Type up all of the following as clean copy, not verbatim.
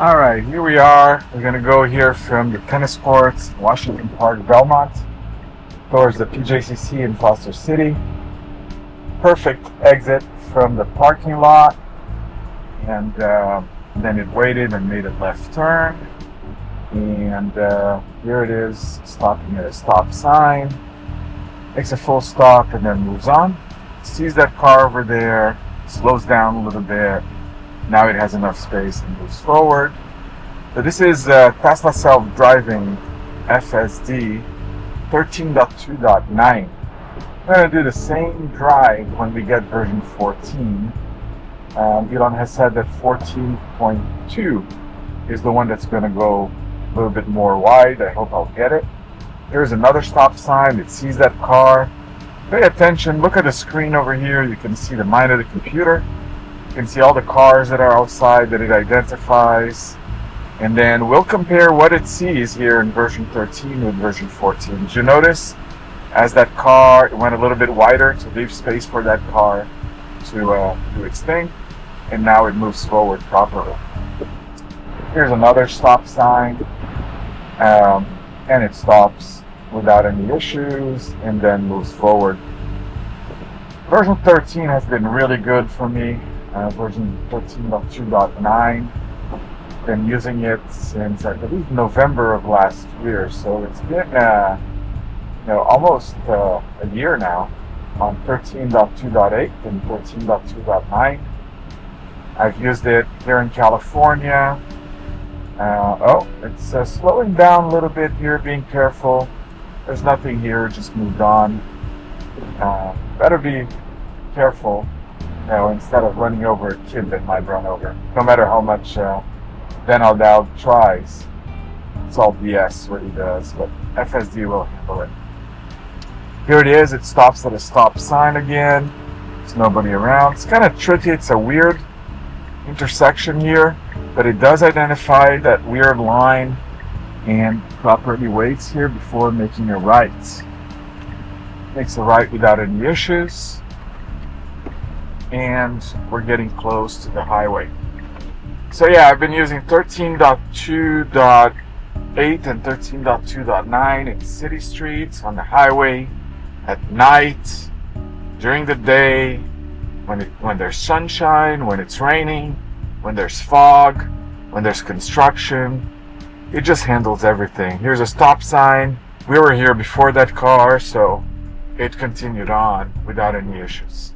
All right, here we are. We're going to go here from the tennis courts, Washington Park, Belmont, towards the PJCC in Foster City. Perfect exit from the parking lot. And then it waited and made a left turn. And here it is, stopping at a stop sign. Makes a full stop and then moves on. Sees that car over there, slows down a little bit. Now it has enough space and moves forward. So this is Tesla self-driving FSD 13.2.9. We're going to do the same drive when we get version 14. Elon has said that 14.2 is the one that's going to go a little bit more wide. I hope I'll get it. Here's another stop sign. It sees that car. Pay attention. Look at the screen over here. You can see the mind of the computer. You can see all the cars that are outside that it identifies. And then we'll compare what it sees here in version 13 with version 14. Did you notice as that car it went a little bit wider to leave space for that car to do its thing? And now it moves forward properly. Here's another stop sign. And it stops without any issues and then moves forward. Version 13 has been really good for me. Version 13.2.9. Been using it since I believe November of last year, so it's been almost a year now on 13.2.8 and 14.2.9. I've used it here in California. It's slowing down a little bit here, being careful. There's nothing here, just moved on. Better be careful, instead of running over a kid that might run over. No matter how much Ben Aldao tries. It's all BS what he does, but FSD will handle it. Here it is, it stops at a stop sign again. There's nobody around. It's kind of tricky, it's a weird intersection here, but it does identify that weird line and properly waits here before making a right. Makes a right without any issues. And we're getting close to the highway. So yeah, I've been using 13.2.8 and 13.2.9 in city streets, on the highway, at night, during the day, when there's sunshine, when it's raining, when there's fog, when there's construction. It just handles everything. Here's a stop sign. We were here before that car, so it continued on without any issues.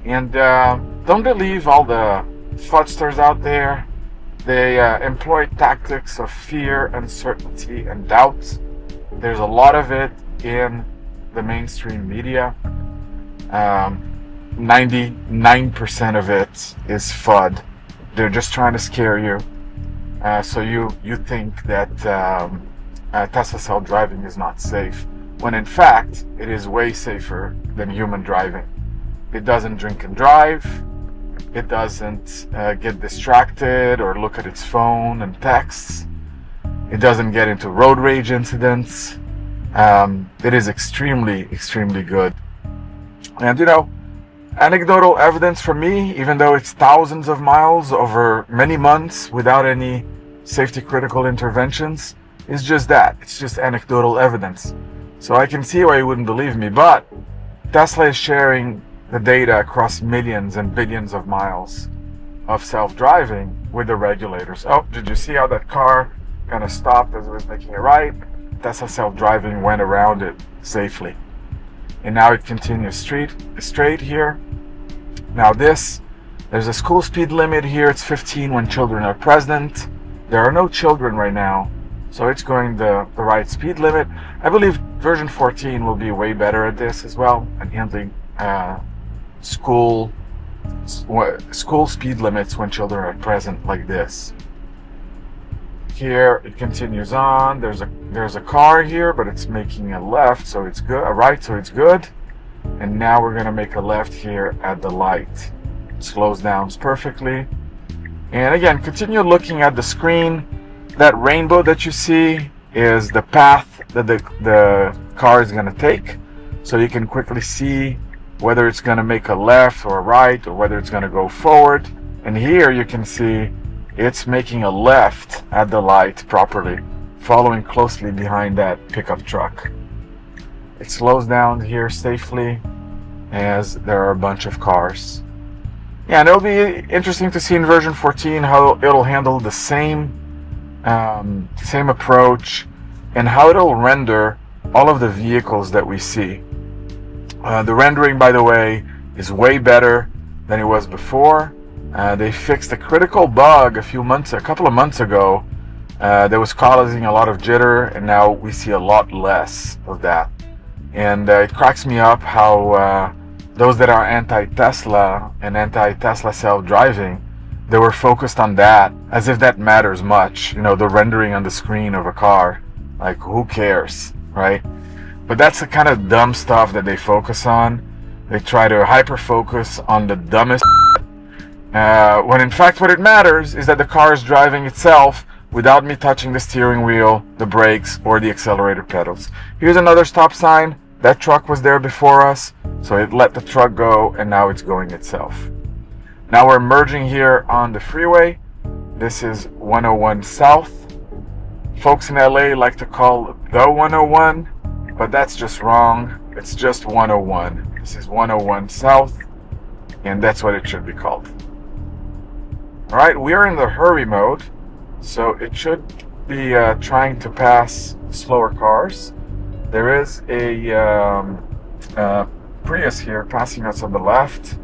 And don't believe all the fraudsters out there. They employ tactics of fear, uncertainty, and doubt. There's a lot of it in the mainstream media. 99% of it is FUD. They're just trying to scare you. So you think that Tesla self-driving is not safe, when in fact it is way safer than human driving. It doesn't drink and drive. It doesn't get distracted or look at its phone and texts. It doesn't get into road rage incidents. It is extremely, extremely good. And anecdotal evidence from me, even though it's thousands of miles over many months without any safety critical interventions, is just that. It's just anecdotal evidence. So I can see why you wouldn't believe me, but Tesla is sharing the data across millions and billions of miles of self-driving with the regulators. Oh, did you see how that car kind of stopped as it was making a right? Tesla self-driving went around it safely. And now it continues straight here. Now there's a school speed limit here. It's 15 when children are present. There are no children right now, so it's going the right speed limit. I believe version 14 will be way better at this as well, and handling school speed limits when children are present like this. Here it continues on. There's a car here, but it's making a left, so it's good. A right, so it's good. And now we're gonna make a left here at the light. It slows down perfectly. And again, continue looking at the screen. That rainbow that you see is the path that the car is gonna take, so you can quickly see whether it's gonna make a left or a right, or whether it's gonna go forward. And here you can see it's making a left at the light properly, following closely behind that pickup truck. It slows down here safely as there are a bunch of cars. Yeah, and it'll be interesting to see in version 14 how it'll handle the same approach and how it'll render all of the vehicles that we see. The rendering, by the way, is way better than it was before. They fixed a critical bug a couple of months ago that was causing a lot of jitter, and now we see a lot less of that. And it cracks me up how those that are anti-Tesla and anti-Tesla self-driving, they were focused on that as if that matters much. You know, the rendering on the screen of a ar. Like, who cares, right? But that's the kind of dumb stuff that they focus on. They try to hyper-focus on the dumbest when in fact what it matters is that the car is driving itself without me touching the steering wheel, the brakes, or the accelerator pedals. Here's another stop sign. That truck was there before us, so it let the truck go, and now it's going itself. Now we're merging here on the freeway. This is 101 South. Folks in LA like to call it the 101, but that's just wrong. It's just 101. This is 101 South, and that's what it should be called. Alright, we are in the hurry mode, so it should be trying to pass slower cars. There is a Prius here passing us on the left,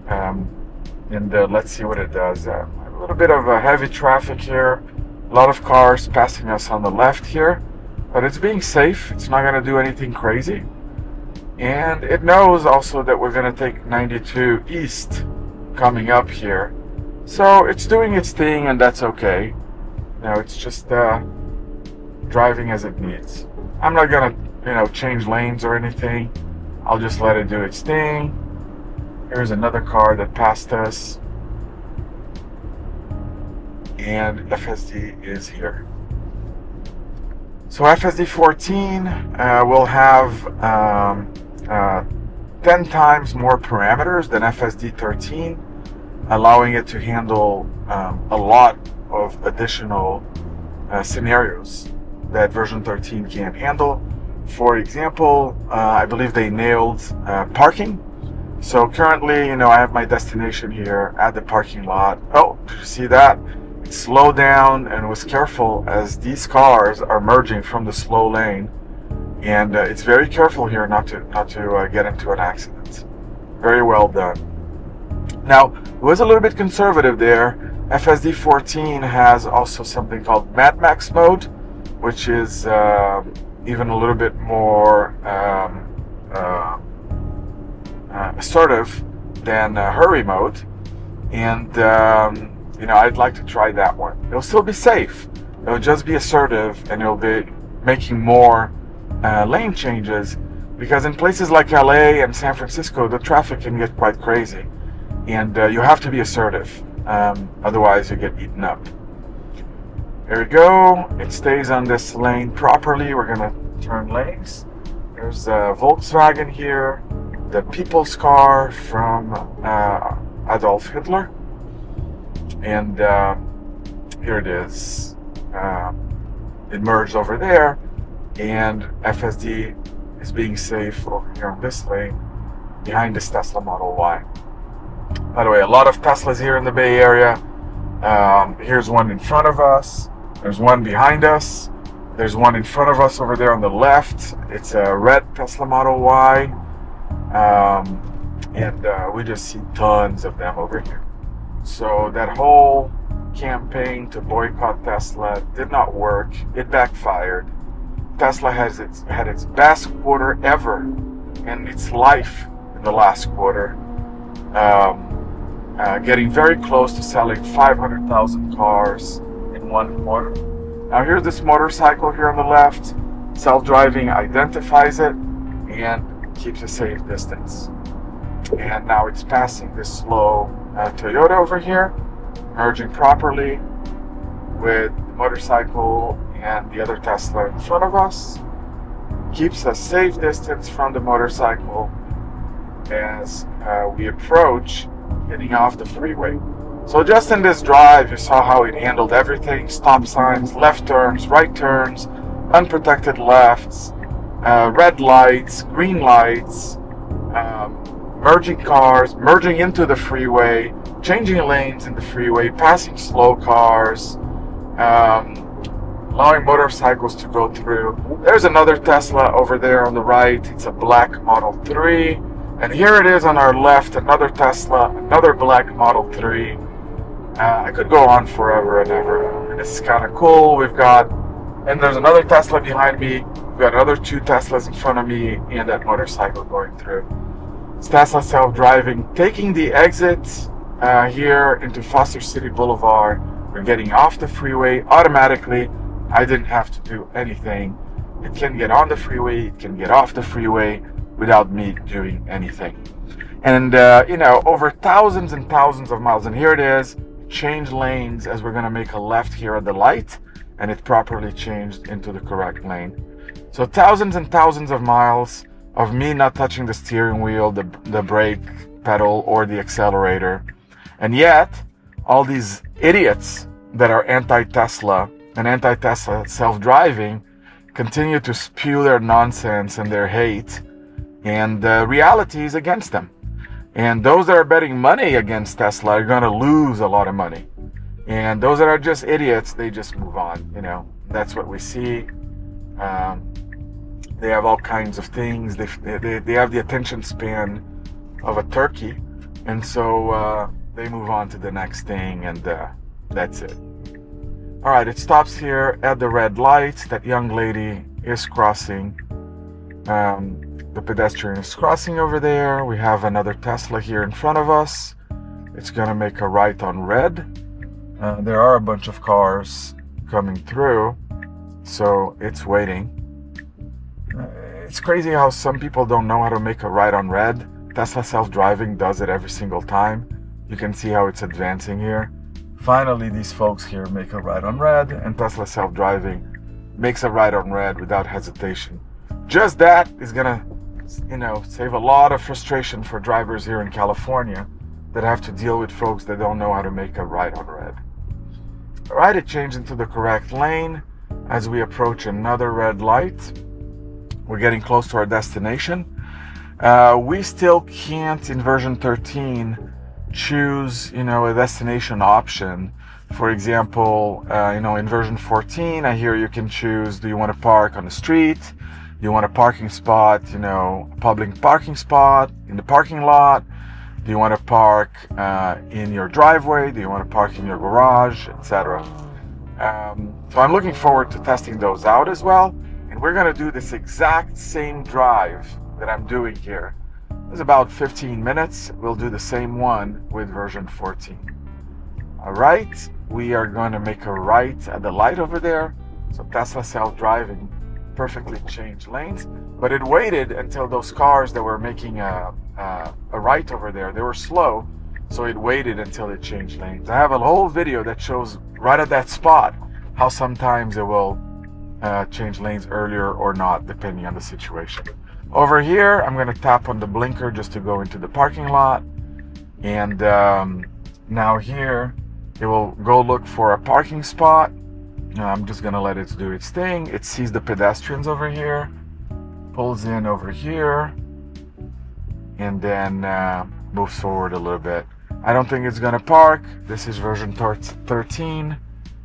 and let's see what it does. A little bit of heavy traffic here, a lot of cars passing us on the left here, but it's being safe. It's not going to do anything crazy, and it knows also that we're going to take 92 East coming up here. So it's doing its thing, and that's okay. Now it's just driving as it needs. I'm not gonna, change lanes or anything. I'll just let it do its thing. Here's another car that passed us, and FSD is here. So FSD 14 will have 10 times more parameters than FSD 13. Allowing it to handle a lot of additional scenarios that version 13 can't handle. For example, I believe they nailed parking. So currently, I have my destination here at the parking lot. Oh, did you see that? It slowed down and was careful as these cars are merging from the slow lane. And it's very careful here not to get into an accident. Very well done. Now, it was a little bit conservative there. FSD 14 has also something called Mad Max mode, which is even a little bit more assertive than hurry mode. And, I'd like to try that one. It'll still be safe. It'll just be assertive, and it'll be making more lane changes, because in places like LA and San Francisco, the traffic can get quite crazy. And you have to be assertive, otherwise you get eaten up. There we go. It stays on this lane properly. We're going to turn lanes. There's a Volkswagen here, the people's car from Adolf Hitler. And here it is. It merged over there, and FSD is being safe over here on this lane behind this Tesla Model Y. By the way, a lot of Teslas here in the Bay Area. Here's one in front of us. There's one behind us. There's one in front of us over there on the left. It's a red Tesla Model Y. And we just see tons of them over here. So that whole campaign to boycott Tesla did not work. It backfired. Tesla had its best quarter ever in its life in the last quarter. Getting very close to selling 500,000 cars in one quarter. Now here's this motorcycle here on the left. Self-driving identifies it and keeps a safe distance. And now it's passing this slow Toyota over here, merging properly with the motorcycle and the other Tesla in front of us. Keeps a safe distance from the motorcycle as we approach getting off the freeway. So just in this drive, you saw how it handled everything: stop signs, left turns, right turns, unprotected lefts, red lights, green lights, merging cars, merging into the freeway, changing lanes in the freeway, passing slow cars, allowing motorcycles to go through. There's another Tesla over there on the right. It's a black Model 3. And here it is on our left, another Tesla, another black Model 3. I could go on forever and ever. This is kind of cool. And there's another Tesla behind me. We've got another 2 Teslas in front of me and that motorcycle going through. It's Tesla self-driving, taking the exit here into Foster City Boulevard. We're getting off the freeway automatically. I didn't have to do anything. It can get on the freeway, it can get off the freeway without me doing anything. And over thousands and thousands of miles. And here it is, change lanes as we're gonna make a left here at the light, and it properly changed into the correct lane. So thousands and thousands of miles of me not touching the steering wheel, the brake pedal, or the accelerator. And yet, all these idiots that are anti-Tesla and anti-Tesla self-driving continue to spew their nonsense and their hate, and reality is against them. And those that are betting money against Tesla are going to lose a lot of money. And those that are just idiots, they just move on. That's what we see. They have all kinds of things. They have the attention span of a turkey, and so they move on to the next thing, and that's it. All right, it stops here at the red light. That young lady is crossing. The pedestrian is crossing over there. We have another Tesla here in front of us. It's gonna make a right on red. There are a bunch of cars coming through, so it's waiting. It's crazy how some people don't know how to make a right on red. Tesla self-driving does it every single time. You can see how it's advancing here. Finally, these folks here make a right on red, and Tesla self-driving makes a right on red without hesitation. Just that is gonna, save a lot of frustration for drivers here in California that have to deal with folks that don't know how to make a right on red. All right, it changed into the correct lane as we approach another red light. We're getting close to our destination. We still can't, in version 13, choose, a destination option. For example, in version 14, I hear you can choose, do you want to park on the street? Do you want a parking spot, a public parking spot in the parking lot? Do you want to park in your driveway? Do you want to park in your garage, etc.? So I'm looking forward to testing those out as well. And we're going to do this exact same drive that I'm doing here. It's about 15 minutes. We'll do the same one with version 14. All right, we are going to make a right at the light over there. So Tesla self-driving perfectly changed lanes, but it waited until those cars that were making a right over there, they were slow, so it waited until it changed lanes. I have a whole video that shows right at that spot how sometimes it will change lanes earlier or not, depending on the situation. Over here, I'm going to tap on the blinker just to go into the parking lot. And now here, it will go look for a parking spot. I'm just going to let it do its thing. It sees the pedestrians over here, pulls in over here, and then moves forward a little bit. I don't think it's going to park. This is version 13.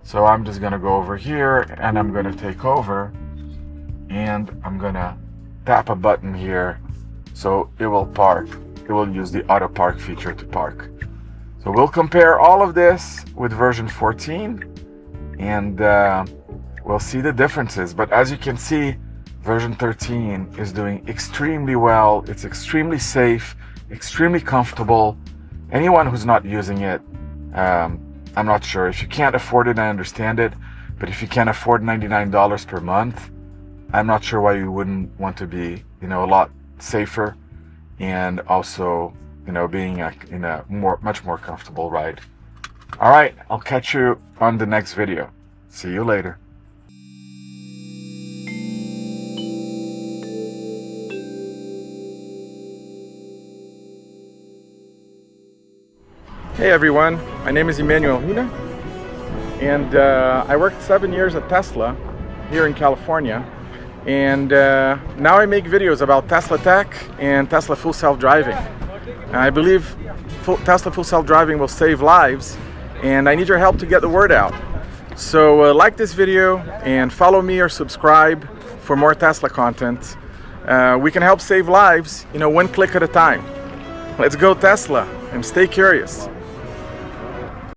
So I'm just going to go over here, and I'm going to take over. And I'm going to tap a button here, so it will park. It will use the auto park feature to park. So we'll compare all of this with version 14, and we'll see the differences. But as you can see, version 13 is doing extremely well. It's extremely safe, extremely comfortable. Anyone who's not using it, I'm not sure. If you can't afford it, I understand it. But if you can't afford $99 per month, I'm not sure why you wouldn't want to be, a lot safer, and also, being in a much more comfortable ride. All right, I'll catch you on the next video. See you later. Hey everyone, my name is Emmanuel Hina, and I worked 7 years at Tesla here in California, and now I make videos about Tesla tech and Tesla full self-driving. I believe Tesla full self-driving will save lives, and I need your help to get the word out. So like this video and follow me or subscribe for more Tesla content. We can help save lives, one click at a time. Let's go Tesla and stay curious.